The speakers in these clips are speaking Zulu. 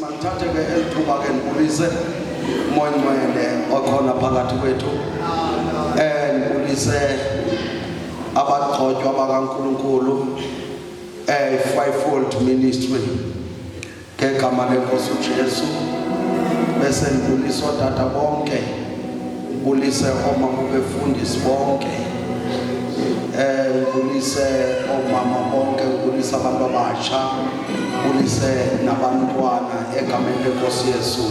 Mangithathe ke elithuba ke ngibulise moyimoyele okhona phakathi kwethu ngibulise abagcotywa bakaNkulunkulu fivefold ministry ngegama lenkosi uJesu bese ngibulisa otata bonke ngibulise omama befundisi bonke ngibulise omama bonke ngibulisa abantu abasha ngibulise nabantwana egameni lenkosi Yesu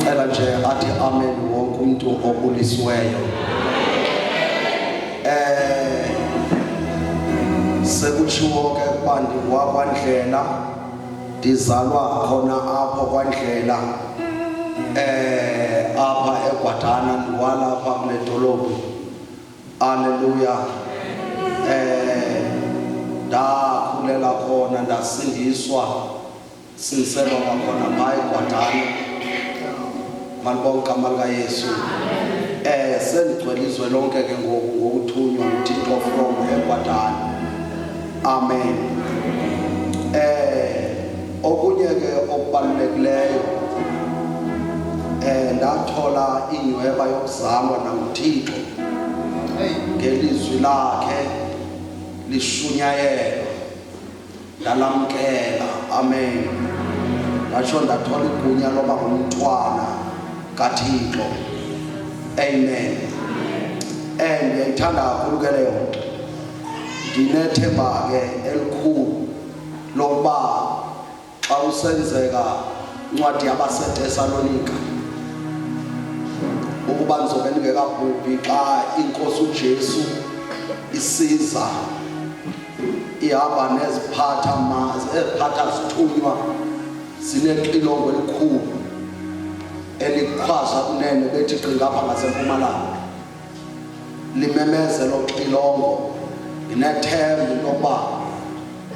cela nje athi amen wonke umuntu obulisiweyo sekutshiwo ke kubandi kwaNdlela dizalwa khona apho kwaNdlela apha eGwadana ndiwalapha kule dolophu haleluya ndakhulela khona ndasindiswa sinselwa khona phaya eGwadana malibonke igama likaYesu sendigcwelizwe lonke ke ngokuthunywa uThixo from eGwadana amen okunye ke okubalulekileyo ndathola inyweba yokuzalwa nakuThixo ngelizwi lakhe lishunyayelwa ndalamkela amen ngasho ndathola igunya loba ngumntwana kaThixo amen ngiyayithanda kakhulu ke leyo ndinethemba ke elikhulu lokuba xa usenzeka incwadi yabaseTesalonika ukuba nizobe ningekabhubhi xa inkosi uJesu isiza ihamba eziphatha zithunywa zinexilongo elikhulu elikhwaza kunene bethi qinga apha ngasempumalanga limemeze lo xilongo inethemba lokuba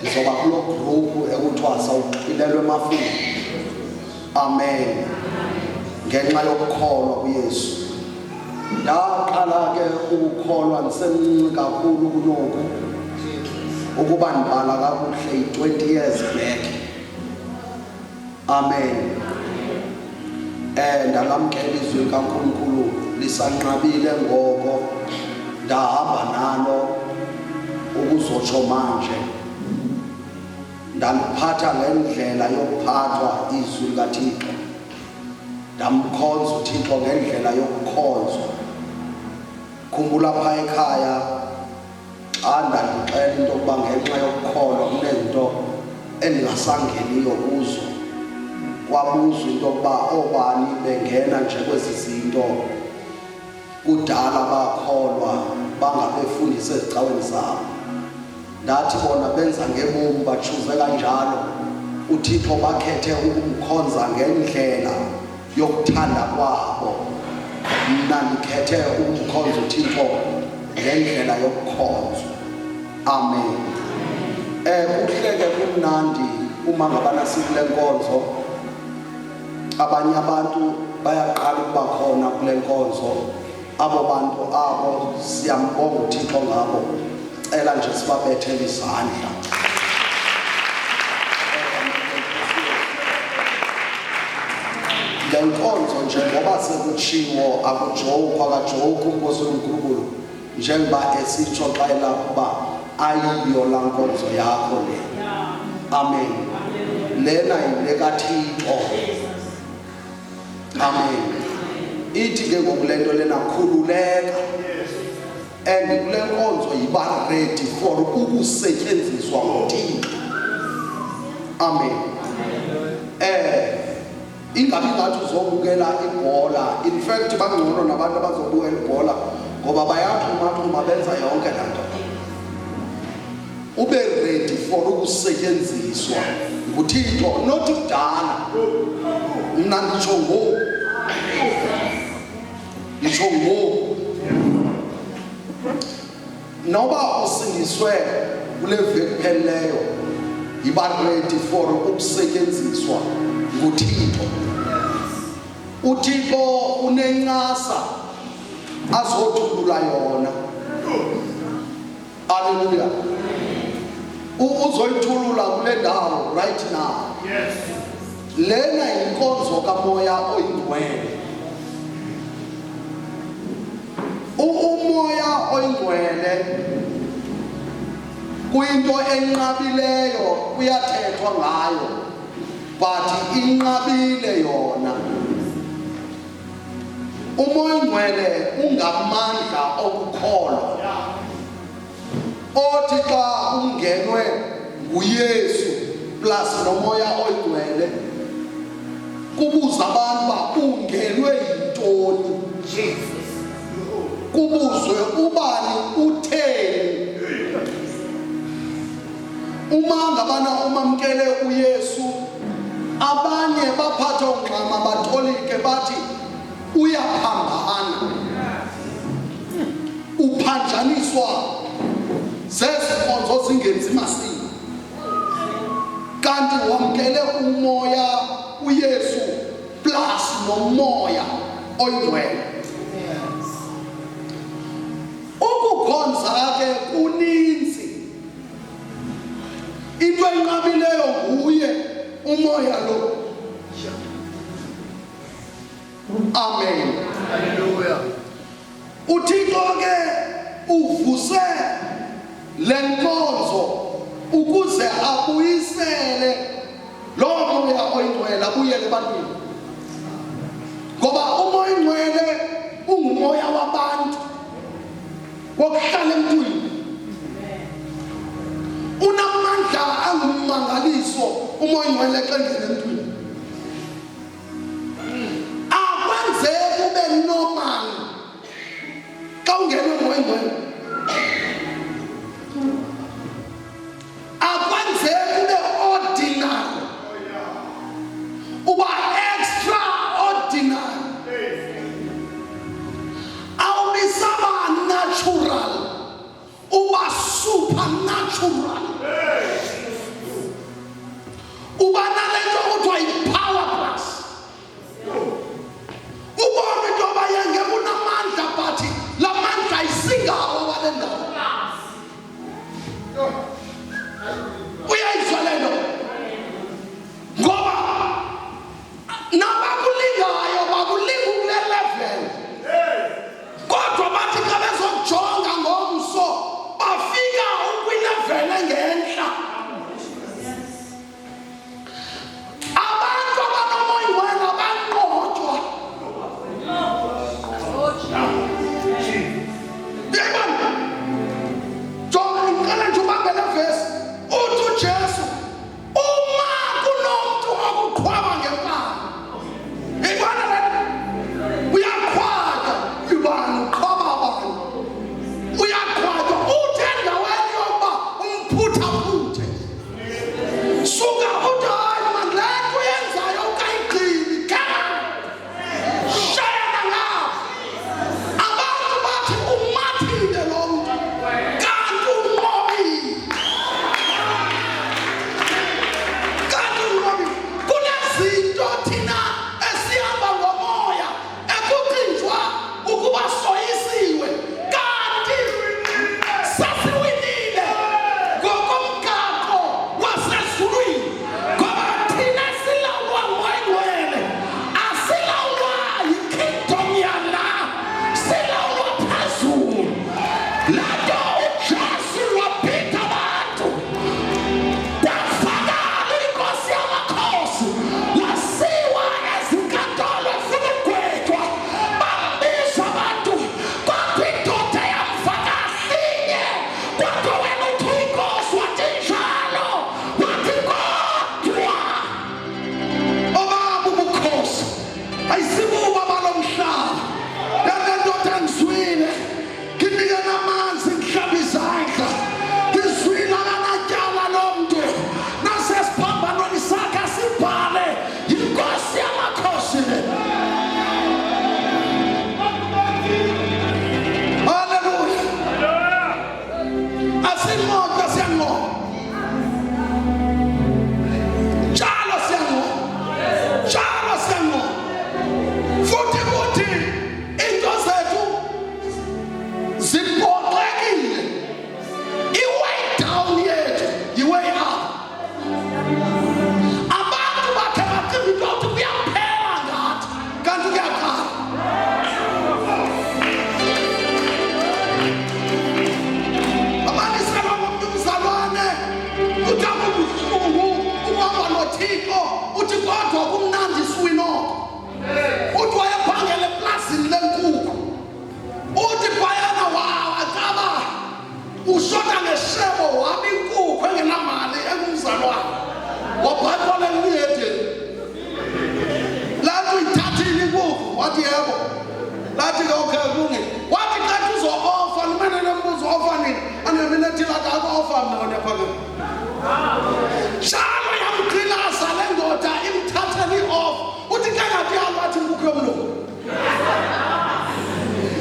ndizoba kulo group ekuthiwa sawuqhilelwe emafini amen ngenxa yokukholwa kuYesu ndaqala ke ukukholwa ndisemncinci kakhulu kunoku ukuba ndibala kakuhle 20 years back amen ndalamkela izwi likaNkulunkulu lisanqabile ngoko ndahamba nalo ukuzotsho manje ndaliphatha ngendlela yokuphathwa izwi likaThixo ndamkhonza uThixo ngendlela yokukhonzwa khumbula phaya ekhaya xa ndandixela into yokuba ngenxa yokukholwa kunezinto endingasangeniyo kuzo kwabuzwa into yokuba obani bengena nje kwezi zinto kudala bakholwa bangabefundisa ezicaweni zabo ndathi bona benza ngebomu bachuze kanjalo uThixo bakhethe ukumkhonza ngendlela yokuthanda kwabo mina ngikhethe ukumkhonza uThixo ngendlela yokukhonza amen kuhleke kumnandi uma ngabana sikule nkonzo abanye abantu bayaqala ukuba khona kule nkonzo abo bantu abo siyambonga uThixo ngabo cela nje sibabethele izandla le nkonzo nje ngoba sekutshiwo akajoke uNkosi uNkulunkulu njengoba esitsho xa elapha ayiyo la nkonzo yakho le amen lena yile kaThixo amen ithi ke ngokulento lena khululeka and kule nkonzo yiba ready for ukusetyenziswa nguThixo amen ingabi ngathi uzobukela ibhola in fact bangcono nabantu abazobukela ibhola ngoba bayaxhuma benza yonke lento ube ready for ukusetyenziswa nguThixo not kudala mina ngitsho ngoku noba usindiswe kule veki pheleyo yiba ready for ukusetyenziswa nguThixo uThixo unencasa azothulula yona lena inkonzo kamoya oyingcwele. Umoya oyingcwele kuyinto enqabileyo, kuyathethwa ngayo, but inqabile yona. Umoya oyingcwele ungamandla okukholwa othi xa ungenwe nguYesu plus nomoya oyingcwele kubuza abantu ba ungenwe yintoni. Jesus. Kubuzwe ubani utheni. Uma ngabana umamkele uYesu, abanye baphatha ungxama batolike bathi uyaphambana, uphanjaniswa zezikonzo zingenzi masini. Kanti wamkele umoya uYesu plus nomoya oyingcwele. Ukukhonza ke kuninzi, into enqabileyo nguye umoya lo. Amen. Hallelujah. uThixo ke uvuse lenkonzo ukuze abuyisele lo moya oyingcwele abuyele ebantwini, ngoba umoya oyingcwele ungumoya wabantu wokuhlala emntwini. Unamandla angummangaliso umoya oyingcwele xa engena emntwini. Akwenzeki ube normal xa ungena umoya oyingcwele. Akwenzeki ube ordinary, uba extraordinary. Awubisaba natural, uba supernatural. Uba nalento kuthiwa yi-power plus. Ubone into yoba yengeke unamandla but la mandla isingawo wale ndawo. Uyayizwa le nto? Ngoba nabakulingayo bakulinga kule level, kodwa bathi xa bezokujonga ngomso bafika ukwilevel wathi yebo. Lathi ke okay kulungi. Wathi xa uzo-offer nimane nembuzo offer nini? Mina thi lathi aka-offer mna wena phakade. Njalo yamgqilaza le ndoda imthathele i-off. Uthi ke ngathi yathi inkukhu yomlungu.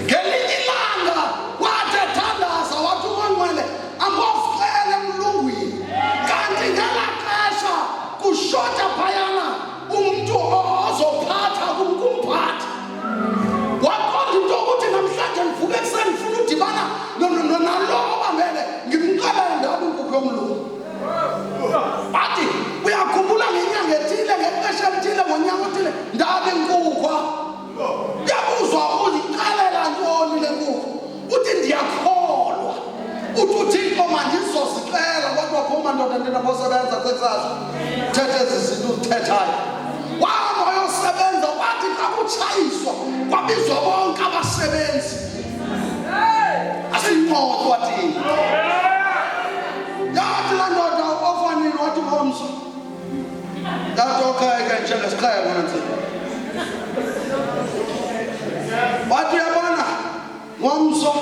Ngelinye ilanga wathi ethandaza wathi uNgcwele ambofele emlungwini. Kanti ngela xesha kushota phayana umuntu ozophatha kumphathi. Waqonda into ukuthi namhlanje ngivuke ekuseni ngifuna udibana nalowo obambele ngimxelele ndabe inkukhu yomlungu. Bathi uyakhumbula ngenyanga ethile ngexesha elithile ngonyaka othile ndabe inkukhu. Yabuzwa uzixelela ntoni le nkukhu? Uthi ndiyakholwa. Uthi uThixo manje izozixela kodwa phuma ndoda ndinabosebenza kwesazo. Thethe ezi zinto uzithethayo. Wahamba wayosebenza wathi xa kutshayiswa kwabizwa bonke abasebenzi. Asiyimoto wathini. Yathi la ndoda ofanini wathi ngomso. Yathi okay ke njengesiqhelo nansi. Wathi yabona ngomso.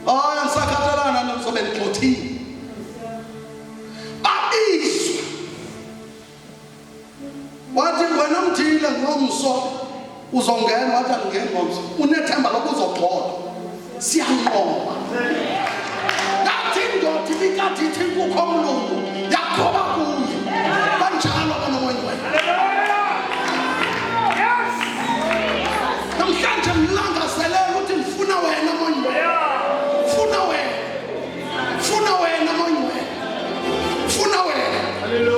Hayi ngisakhathalana nomso benixothile. Babizwa. Wathi wena mthile ngomso uzongena wathi angene ngomso. Unethemba lokuzogxola. Siyanqoba. Nathi indoda ibikade ithi inkukhu yomlungu yakhoba kuyo. Kanjalo kaNongcwele. Namhlanje mlangazelela ukuthi ngifuna wena Mongcwele. Ngifuna wena. Ngifuna wena Mongcwele. Ngifuna wena.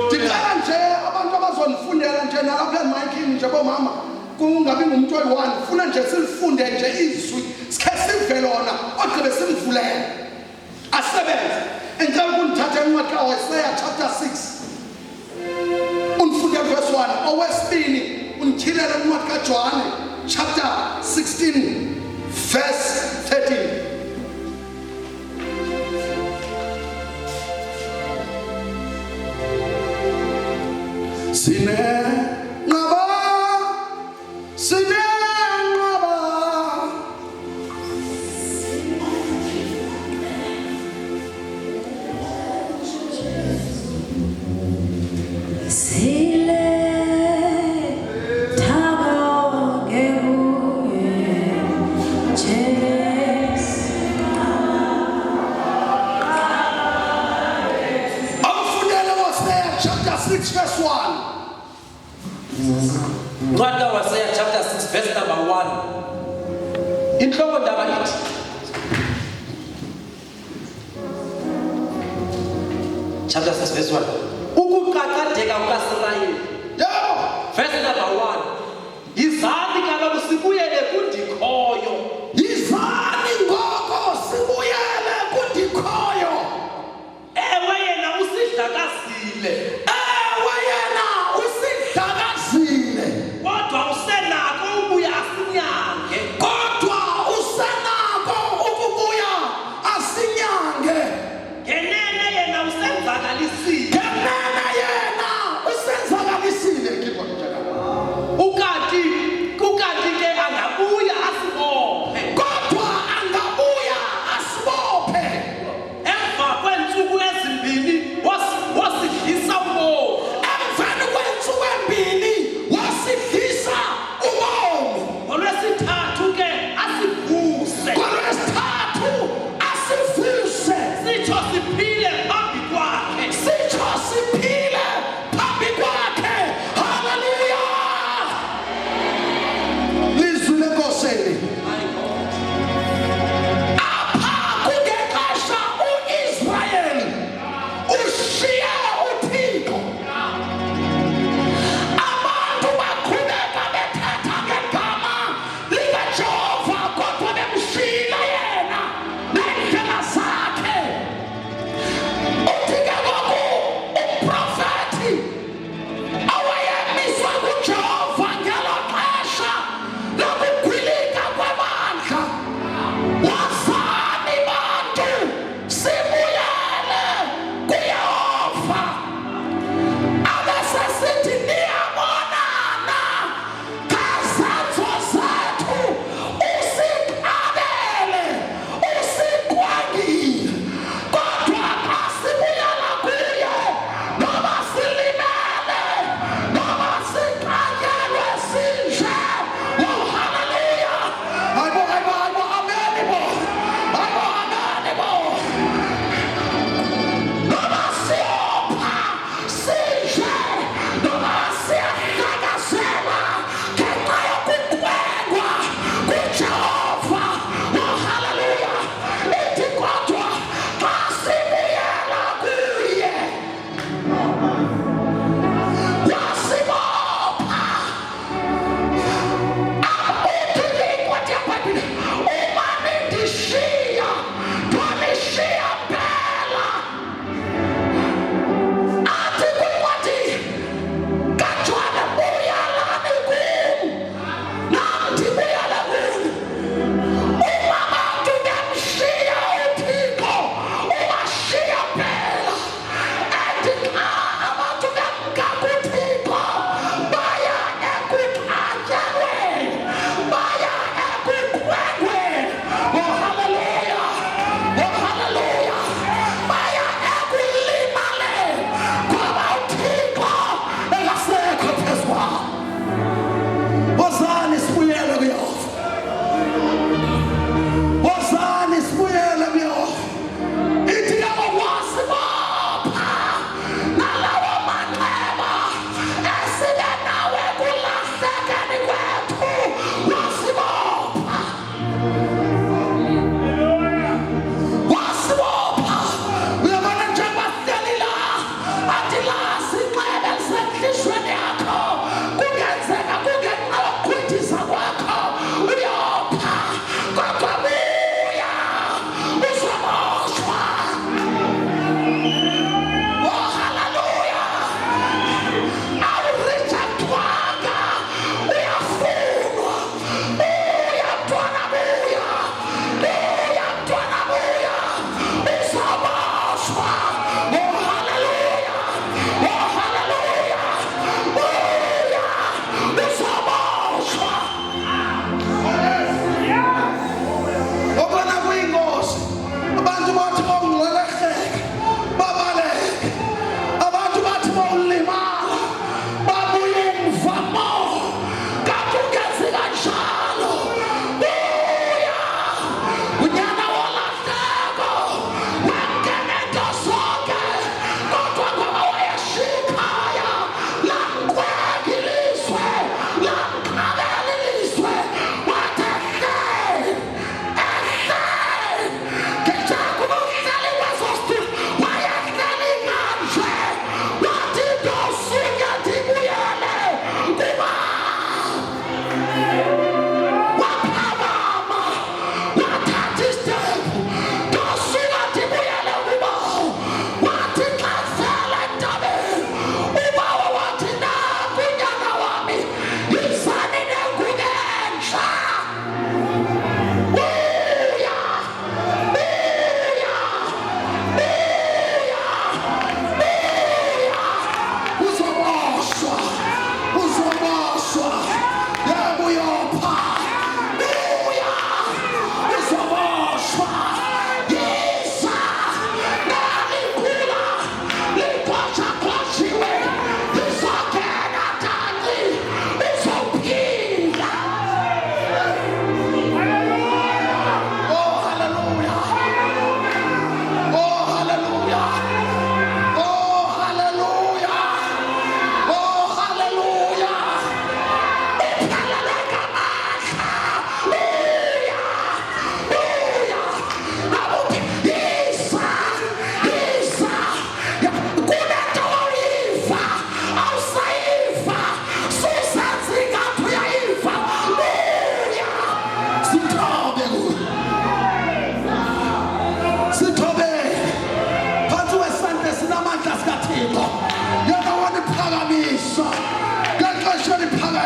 Ndicela nje abantu abazonifundela nje nalapha emayikini nje bomama kungabi ngumuntu oyi-one. Ngifuna nje silifunde nje izwi sikhe sive lona ogqibe simvulele. Asebenze. Engicela ukunithatha encwadi kaHosea chapter 6. Unifunde verse 1. Owesibini unityhilele encwadi kaJohane chapter 16 verse 13. Chapter 6 verse 1. Ukuqaqadeka kukaSirayeli. Verse number 1. Yizani kaloku sibuyele kundikhoyo. Yizani ngoko sibuyele kundikhoyo. Ewe yena usidlakazile. Ewe yena usidlakazile. Kodwa usenako ubuya asinyange. Kodwa usenako ukubuya asinyange. Ngenene yena usenzakalisile. Ngenene yena usenzakalisile.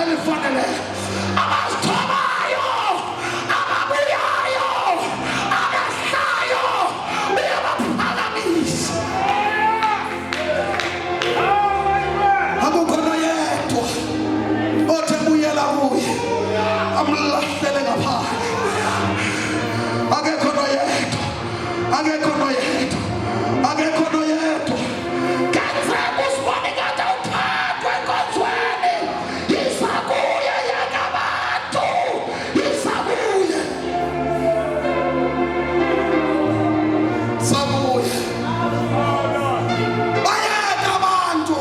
elifaneleyo, abazithobayo, ababuyayo, abehlayo, uyabaphakamisa. Akukho noyedwa othe buyela kuye amlahlele ngaphandle. Akekho noyedwa, akekho noyedwa, akekho noyedwa. Kenzeka usibone kade uphathwe enkonzweni, yisakuye yakabantu, yisakuye, sakuye. Bayeka abantu,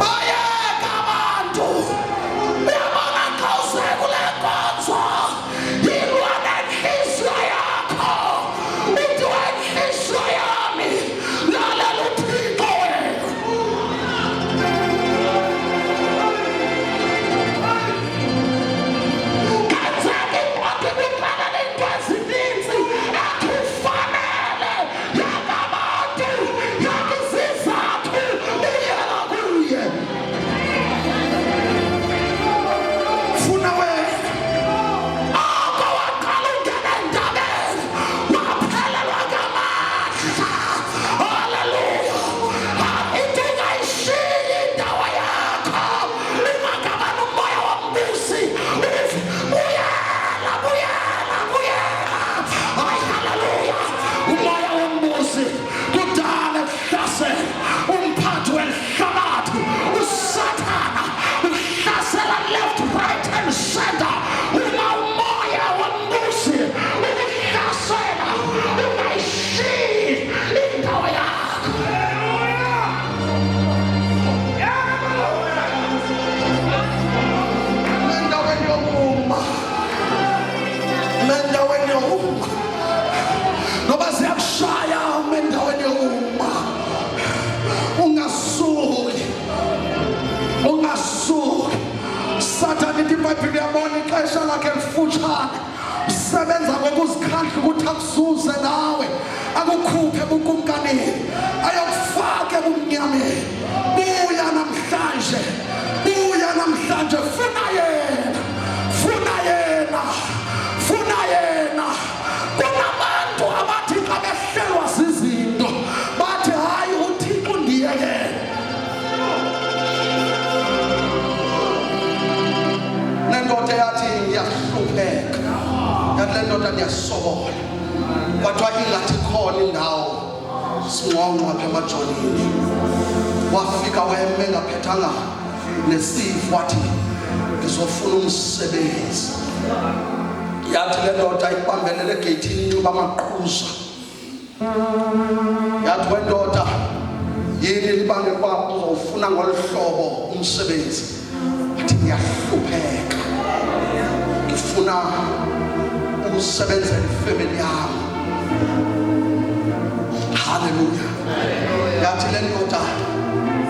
bayeka abantu. Uyabona khawuse kule nkonzo, yilwa nenhliziyo yakho, uthi wenhliziyo yami lalela uThixo wena. Kenzeka inqondo kuqala nento ezininzi ekufanele yakabantu, yakizizathu, uyela kuye. Funa wena oko waqala ungena endabeni, waphelelwa ngamandla. Haleluya. Into ungayishiyi indawo yakho, ungangabani umoya wombusi uthi buyela, buyela, buyela. Hayi, haleluya. Umoya wombusi kudala ekuhlasela umphathi wenhlabathi, uSathana uhlasela left, right and center. Uma umoya wombusi ukuhlasela, ungayishiyi indawo yakho. Endaweni yokuma, endaweni yokuma, noba ziyakushaya endaweni yokuma, ungasuki, ungasuki. Sathane ithi iBhayibheli yabona ixesha lakhe lifutshane, usebenza ngokuzikhandla ukuthi akuzuze nawe, akukhuphe ebukumkanini, ayokufake ebumnyameni. Buya namhlanje, buya namhlanje. Funa yena, funa yena, funa yena. Kunabantu abathi xa behlelwa zizinto bathi hayi uThixo ndiyekele. Nendoda yathi ngiyahlupheka, yathi le ndoda ndiyasokola, kwathiwa ingathi khona indawo singqongqo apha emajonini. Wafika weme ngaphethanga nesifo, wathi ngizofuna umsebenzi. Yathi le ndoda ibambelele egeyithini inxiba amaqhuza. Yathi wendoda, yini libangela uba uzofuna ngolu hlobo umsebenzi? Wathi ngiyahlupheka, ngifuna ukusebenzela ifamily yami. Haleluya. Yathi le ndoda,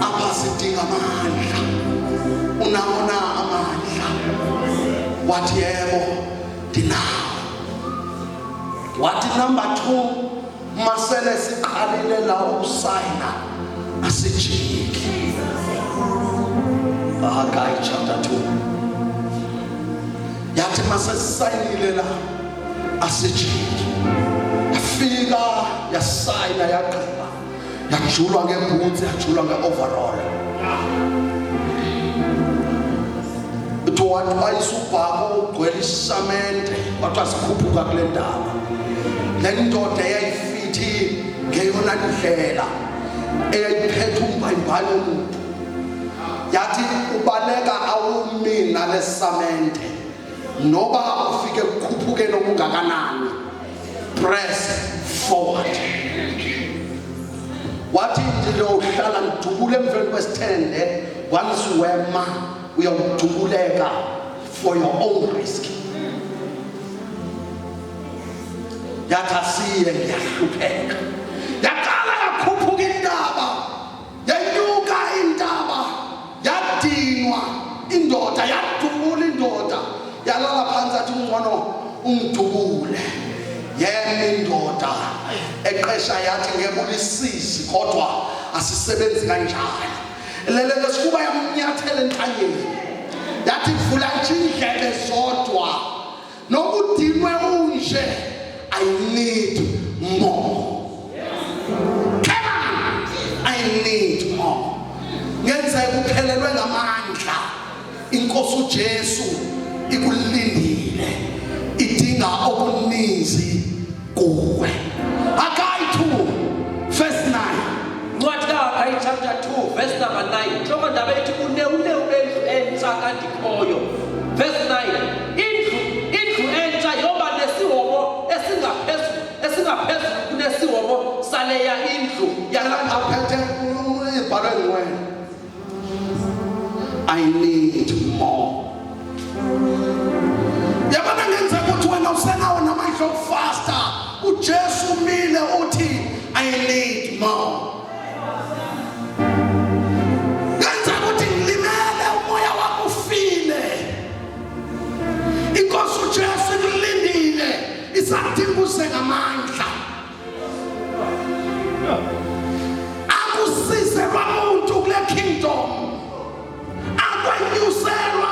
apha sidinga amandla, unawo na amandla? Wathi yebo ndinawo. Wathi number 2, masele siqalile la ukusayina asijiki. Hagai chapter 2. Yathi masesayinile la asijiki. Yafika yasayina yaqala, yajulwa ngeboots, yajulwa ngeoverall. Wathi bayisubhako ugcwele isamente, kwathiwa sikhuphuka kule ndaba. Le ndoda eyayifithi ngeyona ndlela eyayiphethe umbhayibhayi womuntu. Yathi ubaleka awumina lesamente, noba ufike ukukhuphukeni okungakanani, press forward. Wathi ndiyohlala ngidubule emveni kwesithende, once wema uyawudubuleka for your own risk. Yathi asiye ngiyahlupheka. Yaqala yakhuphuka indaba, yanyuka indaba, yadinwa indoda, yadubula indoda, yalala phansi athi ungcono ungidubule. Yena indoda eqesha yathi ngebulisisi kodwa asisebenzi kanjalo. Lele lesifuba yamnyathela entanyeni. Yathi ungathi indlebe zodwa nokudinwe unje. I need more. Come on, I need more. Ngenze kuphelelwe ngamandla. Inkosi uJesu ikulindile. Idinga okuninzi kuwe. Hagai 2 verse 9. Ncwadi kaHagayi chapter 2 verse number 9. Nhloko ndaba ethi unewundlu entsha kandikhoyo. Verse 9. Indlu entsha yoba nesihobo esingaphezulu kunesihobo saleya indlu Aphethe ibhalwe nguwena. I need more. Yabona ngenze ukuthi wena usenawo namandla okufasta. uJesu umile uthi I need more. Ngenze ukuthi ngilimele umoya wakho ufile. Inkosi uJesu ikulindile isadinga use ngamandla. Akusize lwamuntu kule kingdom. Akwanyuselwa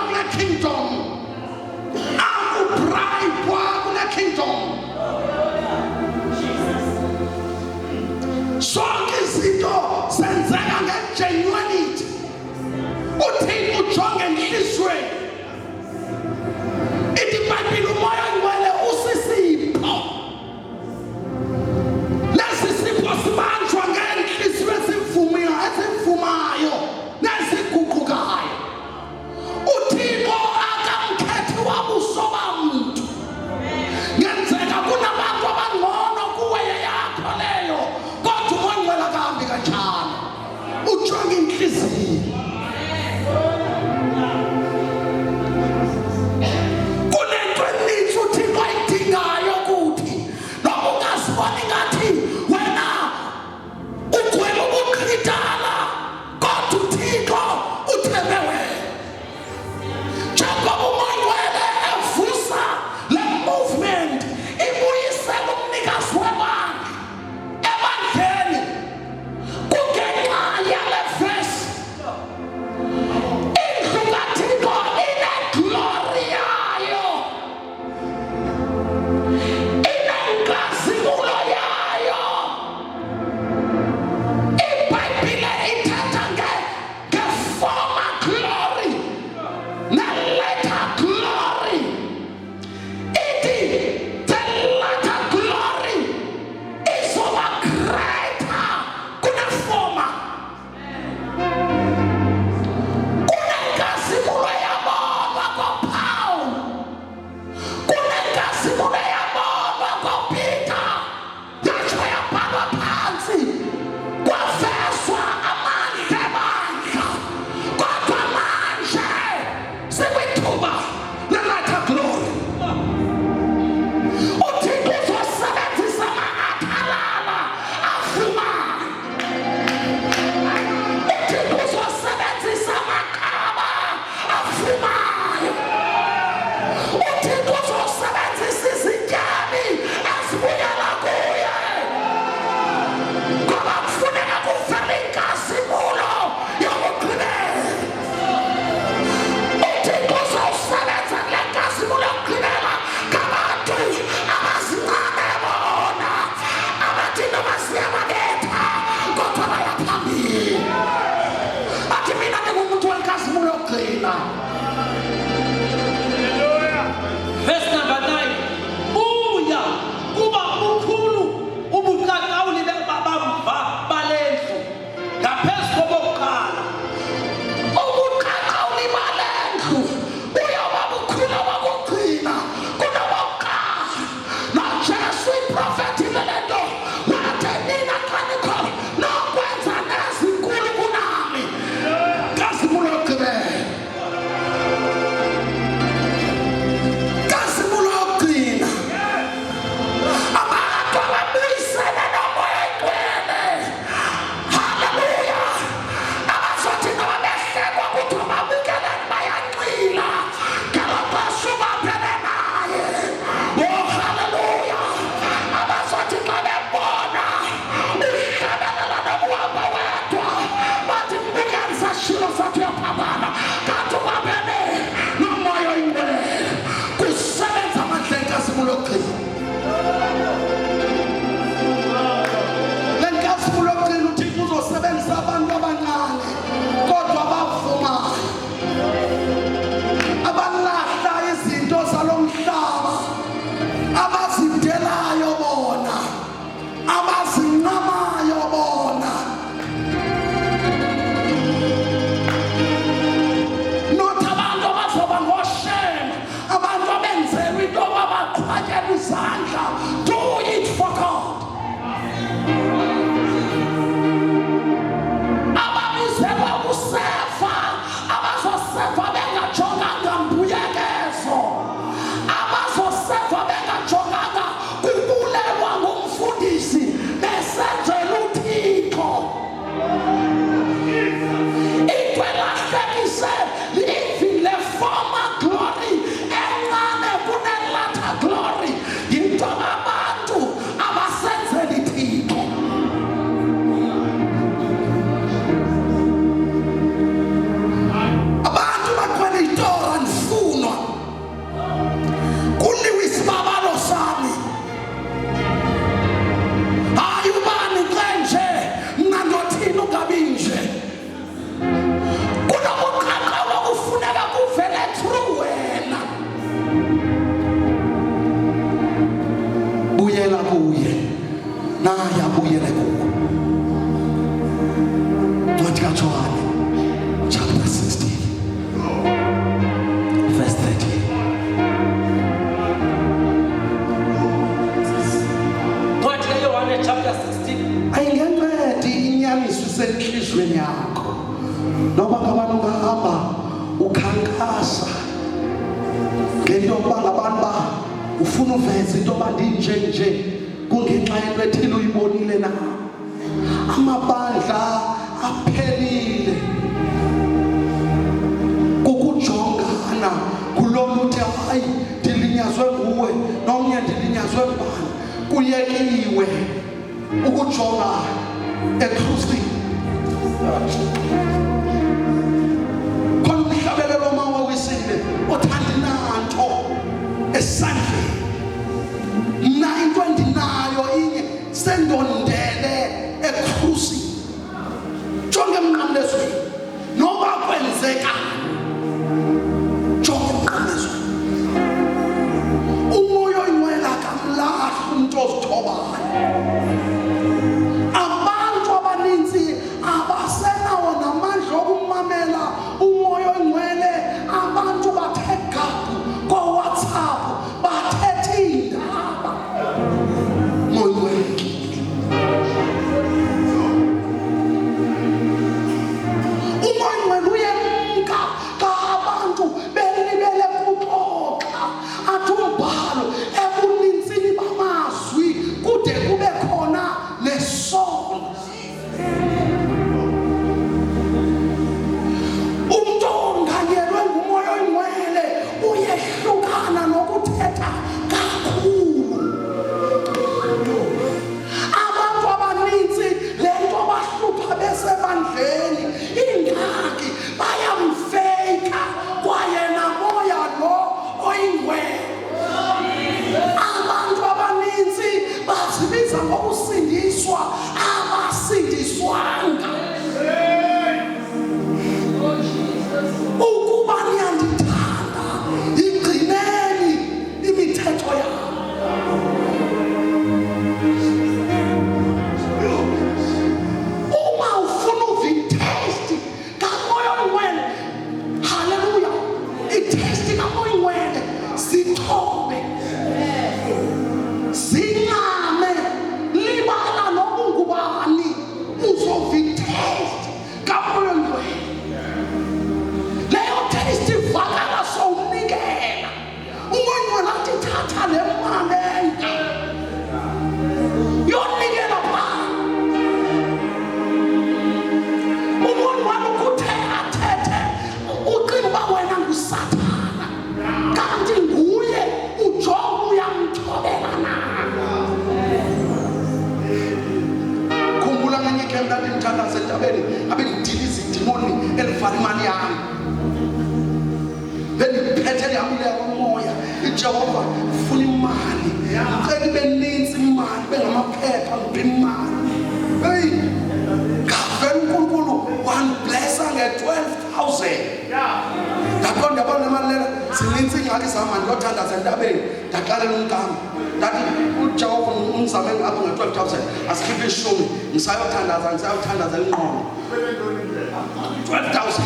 naye abuyele kuwo. Ncwadi kaJohane chapter 16 verse 13. Ncwadi kaYohane chapter 16. Ayingencedi inyaniso isenhlizweni yakho noba ngabantu bahamba ukhankasa ngento yokuba ngabantu ufuna uveze into yoba ndinjenje kungenxa yento ethile uyibonile na. Amabandla aphelile kukujongana kulolu uthi hayi ndilinyazwe nguwe nomnye ndilinyazwe ngubani. Kuyekiwe ukujonga ekrustini. Khona umhlabelelo mawa wisile othanda nanto esandleni. Mna into endinayo inye sendondele ekrustini. Jonge emnqamlezweni noba kwenzeka. Jonge emnqamlezweni. Umoya oyingcwele akamlahli umuntu ozithobayo. Abantu abaninzi abasenawo namandla okumamela umoya oyingcwele. Abantu bathe gabu ko-WhatsApp bathetha iindaba. Moya oyingcwele. Umoya oyingcwele uyemka xa abantu belibele kuxoxa. Athi umbhalo ebunintsini bamazwi kude kube khona nesono. Umuntu onganyelwe ngumoya oyingcwele uyehlukana nokuthetha kakhulu. Abantu abaninzi le nto bahlupha besebandleni ingxaki bayamfeyika kwayena moya lo oyingcwele. Abantu abaninzi bazibiza ngokusindiswa abasindiswanga. Ukuba niyandithanda igcineni imithetho yami. Uma ufuna uvitesti kamoya oyingcwele, haleluya, itesti kamoya oyingcwele sithobe zincame libala nobungubani uzovitesti kamoya oyingcwele. Leyo testi vakala sowunikela. Umoya oyingcwele athi thatha le mali enye yonikela phaa. Umoya oyingcwele ukuthe athethe ucinga uba wena ngusathana kanti nguye ujonga uyamthobela na. Khumbula ngenye ikhempe ndandimthandaza entabeni abe ndidiliza idimoni elivala imali yami. Bendiphethe ndihambile kumoya iJehova ufuna imali. Ngicela ibe nintsi imali bengamaphepha ngiphi imali. Heyi ngavela uNkulunkulu wandiblessa nge-12,000. Ndaqonda yabona le mali lena zinintsi iingxaki zam mandiyothandaza entabeni. Ndaqalela umntana ndathi uJehova ungizame apho nge-12,000 asikhiphe 10 ngisayothandaza ingqondo. 12,000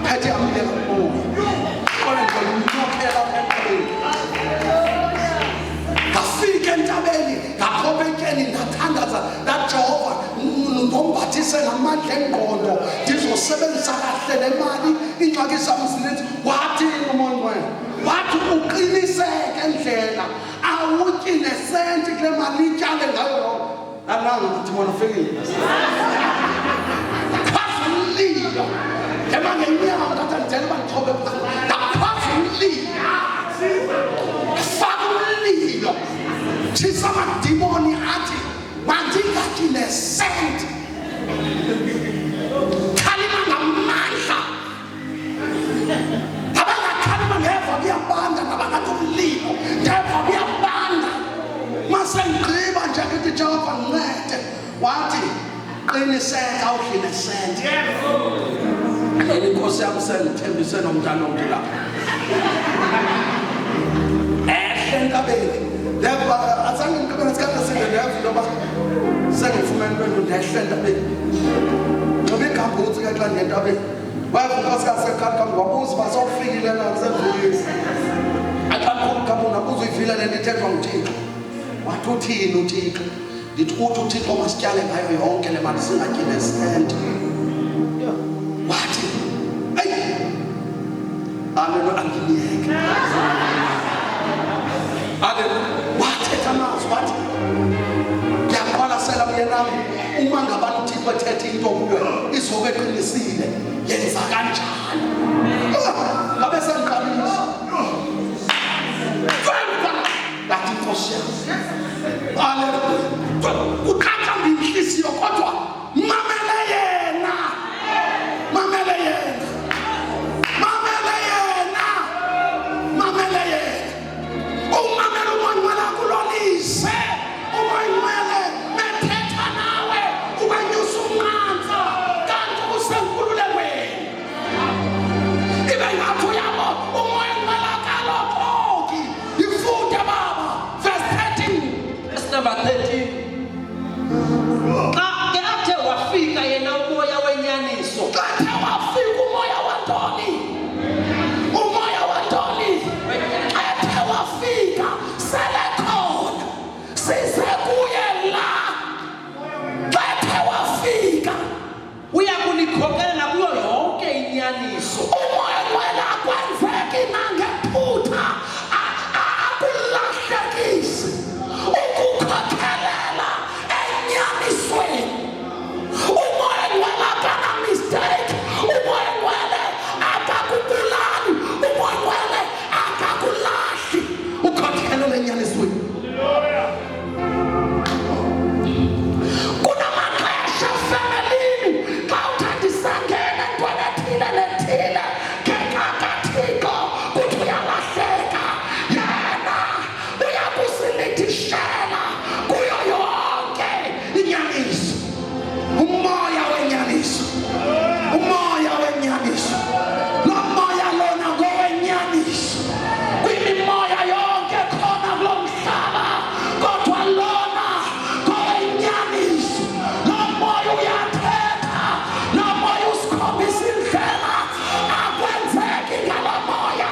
phethe yamile kumoya. Kodwa ndiyokela entabeni. Ngafika entabeni ngaphobekeni ndathandaza ndaJehova ngombathise ngamandla engqondo ndizosebenzisa kahle le mali iingxaki zam zininzi. Wathi umoya oyingcwele wathi uqiniseke ndlela awutyi nesenti kule mali ityale ngayo. Nalanga ngathi bona ufikile khwaza umlilo emangenyawo ndathi ndicela uba ndithobe ndakhwaza umlilo faka umlilo tshisa amadimoni athi mandingatyi nesenti. Khalima ngamandla abangakhalima ngeva kuyabanda nabangathi umlilo ndeva kuyabanda. Masengigqiba nje ngithi Jehova ncede. Wathi qiniseka udli nesenti. Inkosi yami sengithembise nomntana omntu lapha entabeni. Azange ngigqibele sikade sinde ndeva into yoba ndehle entabeni ngoba igambutsi ke xa ndiye entabeni wayevuka sikasekhaya wabuza basawufikile na kusevikisi akamkhulu kabona buza uyivile le nto ithethwa nguThixo wathi uthini uThixo ndithi uthi uThixo masityale ngayo yonke le mali singatyi nesenti wathi ayi alelo angiyeke wathetha amazwi wathi ngiyaqwalasela mye nami uma ngabani uThixo ethethe into kuwe izobe eqinisile yenza kanjani ngabe sengiqalisa lathi Nkosi yami ukhatha inhliziyo kodwa mamele yena umamele umoya kulolise umoya methetha nawe ubanyusa umnqansa kanti usenkululekweni ibe ngathi uyabo umoya kalokoki ifude baba verse 13 verse number 13 ke athe wafika yena umoya wenyaniso athe wafika umoya wantoni athe wafika sele khona size kuye la athe wafika uyakunikhokelela kuyo yonke inyaniso umoya wena kwenzeki nangephutha akulahlekisi ukukhokhelela enyanisweni umoya wena kana mistake umoya wena akakubulali umoya wena akakulahli ukhokhelela enyanisweni kunamaxesha femelini xa uthandisangena entweni ethile ngekakathiko kuthi uyalahleka yena uyakusilithishela kuyo yonke inyaniso umoya wenyaniso lo moya lona ngowenyaniso kwimimoya yonke khona kulo mhlaba kodwa lona ngowenyaniso lo moya uyathetha lo moya usikhombisa indlela akwenzeki ngalo moya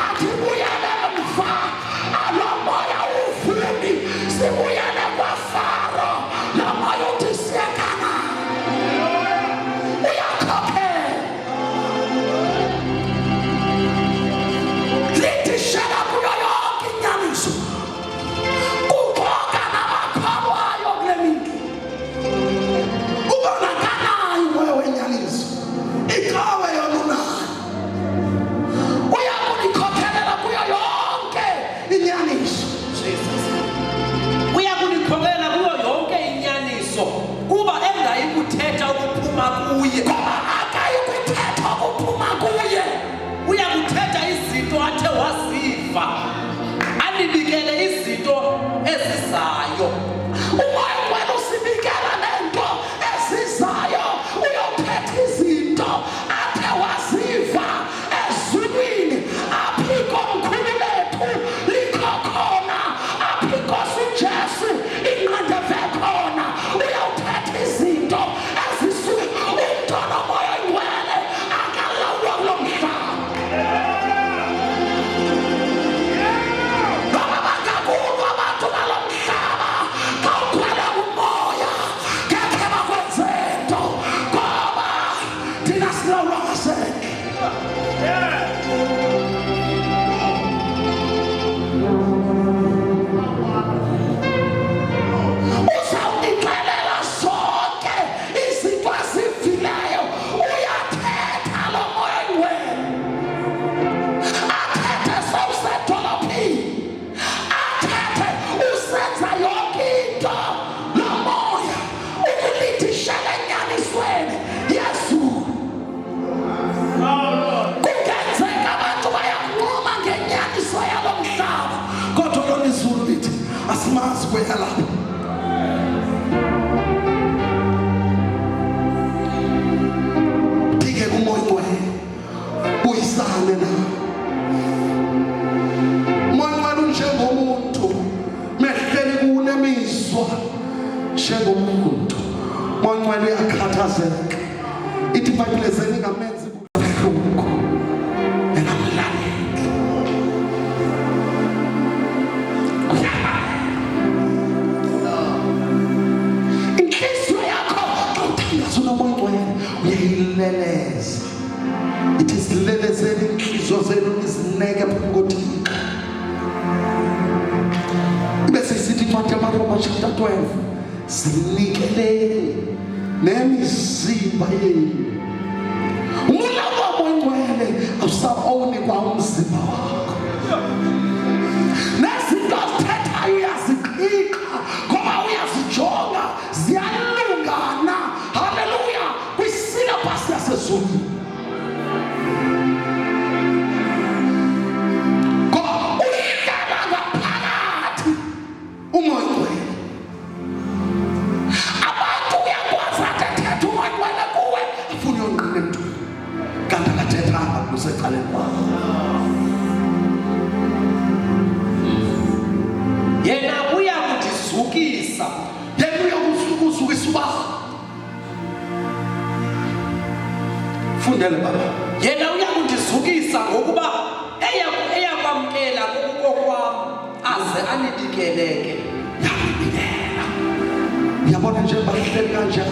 athi buyele emva lo moya uvuni sibuyele kwaFaro lo moya uthi siyekana uyakhokhela lithishela kuyo yonke inyaniso kuxoka namakholwayo kule mini ubonakalayo umoya wenyaniso ikawe yona unayo uyakunikhokelela kuyo yonke inyaniso uyakunikhokelela kuyo yonke inyaniso kuba engayi kuthetha ukuphuma kuye ngoba akayi kuthetha ukuphuma kuye uyakuthetha izinto athe waziva anibikele izinto ezizayo umoya wena usibikela nento ezizayo uyothetha izinto athe waziva ezulwini aphiko mkhulu lethu likho khona aphiko uJesu inqandeve khona uyothetha izinto ezisuke umntwana moya ingcwele akalawulwa kulo mhlaba ngoba bakakulwa abantu balo mhlaba kawugcwele umoya ngekhe bakwenze nto ngoba thina silawulwa ngasendle uzawunixelela zonke izinto azivileyo uyathetha lo moya ingcwele athethe sewusedolophini athethe usenza yonke into lo moya ukulithishela enyanisweni yezulu kungenzeka abantu bayakunquma ngenyaniso yalo mhlaba kodwa lona izulu lithi asimazi kuya lapha phike kumoya ingcwele buyisane nawe moya ingcwele unjengomuntu mehleli kunemizwa njengomuntu uyakhathazeka. Ithi iBhayibheli ingamenzi ubuhlungu engamlaleli. Inhliziyo yakho xa uthandaza uNomoya Oyingcwele uyayileleza. Ithi silelezele inhliziyo zenu izineke phambi koThixo. Bese sithi incwadi yamaRoma chapter 12 sinikele nemizimba yenu. Umoya Oyingcwele awusawunikwa umzimba wakho. Nezinto azithethayo uyaziqika ngoba uyazijonga ziyalungana. Haleluya kwisyllabus yasezulwini. Umoya Oyingcwele abantu uyakwazi athethe umoya Oyingcwele kuwe afuna uyonqina emntu kanti akathethanga kusecaleni kwakho. Yena uya kudizukisa, yena uya kuzukisa uba fundele baba. Yena uya kudizukisa ngokuba eyakwamkela kokwam aze anibikeleke. Yabikela. Uyabona nje bahleli kanje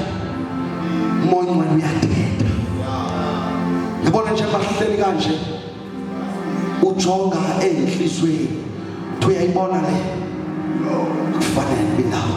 umoya Oyingcwele uyathetha. Uyabona nje bahleli kanje ujonga enhlizweni. Uyayibona le kufanele bindawo.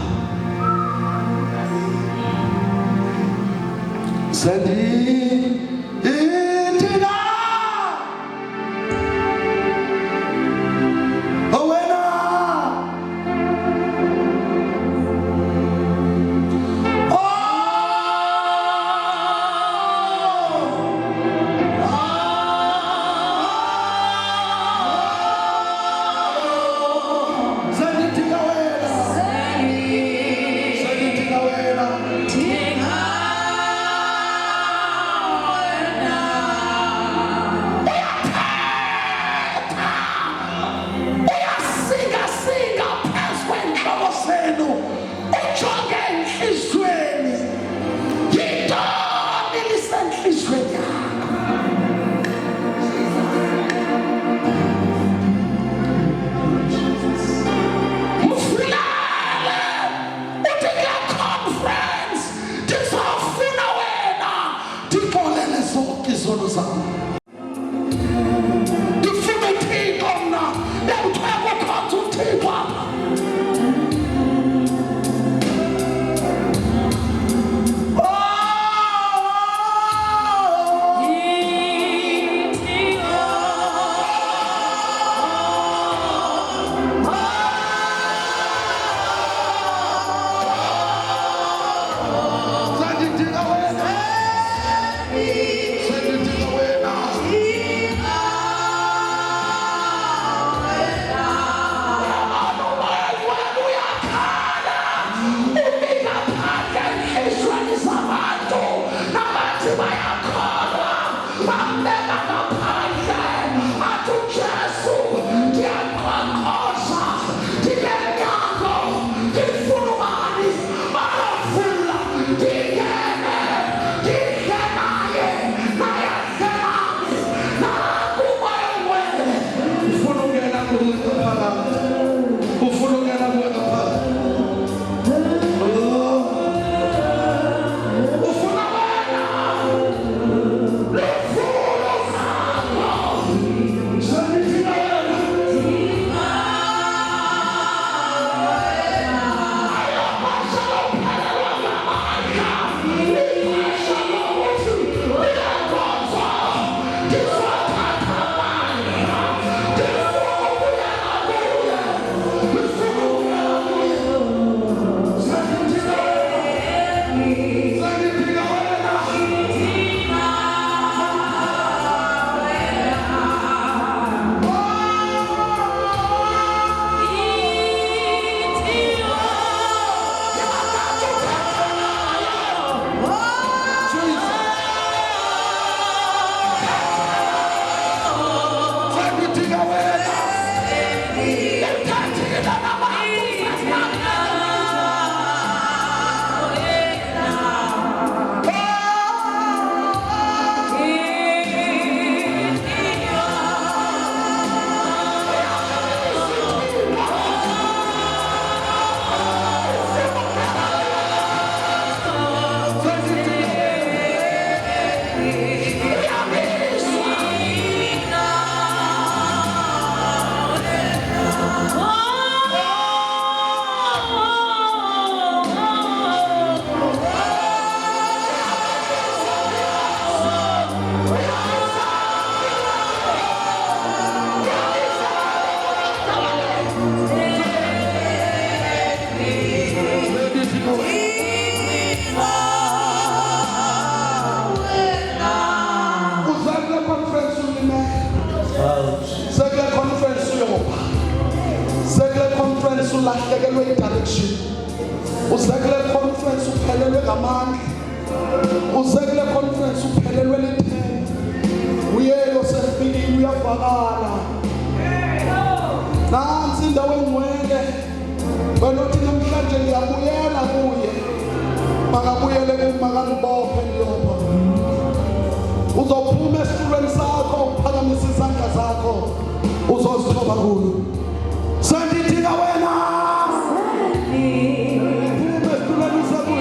Uzakule conference ulimele. Sekule conference uyoba. Sekule conference ulahlekelwe direction. Uzakule conference uphelelwe ngamandla. Uzakule conference uphelelwe lithemba. Uyelo sefikile uyavakala. Nansi indawo engcwele. Banothi namhlanje ngiyabuyela kuye. Makabuyele kumakangibophe ngiyopha. Uzophuma esitulweni sakho uphakamisa izandla zakho uzozithoba kulo. Sendithika wena. Uphuma esitulweni sakho.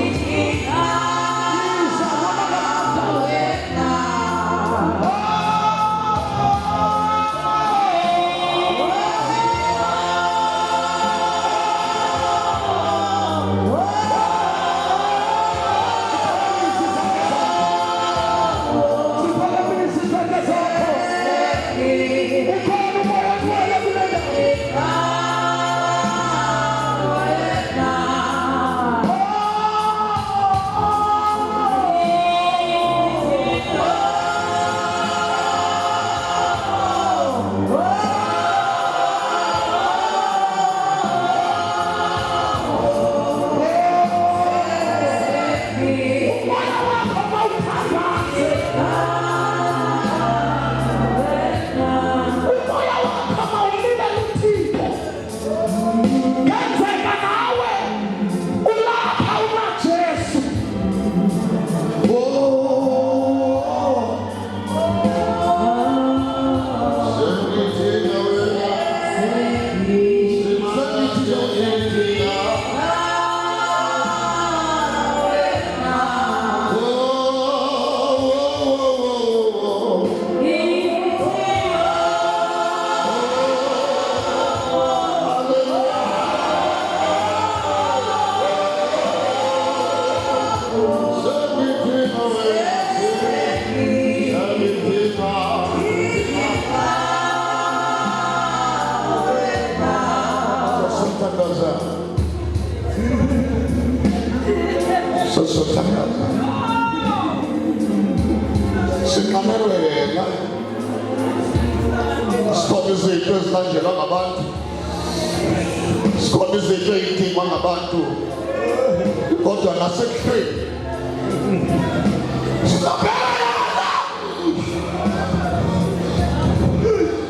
Kodwa nasekufeni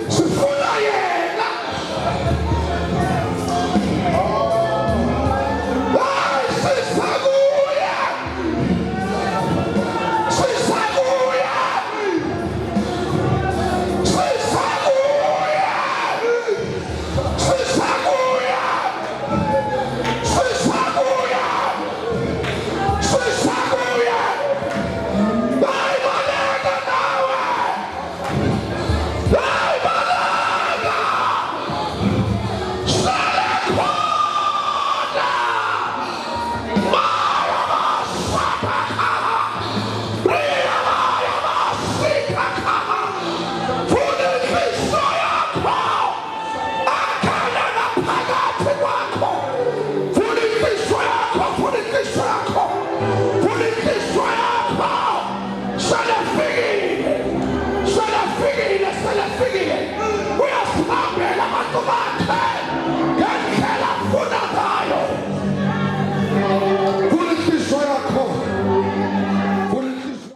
sifuna yena. Come on.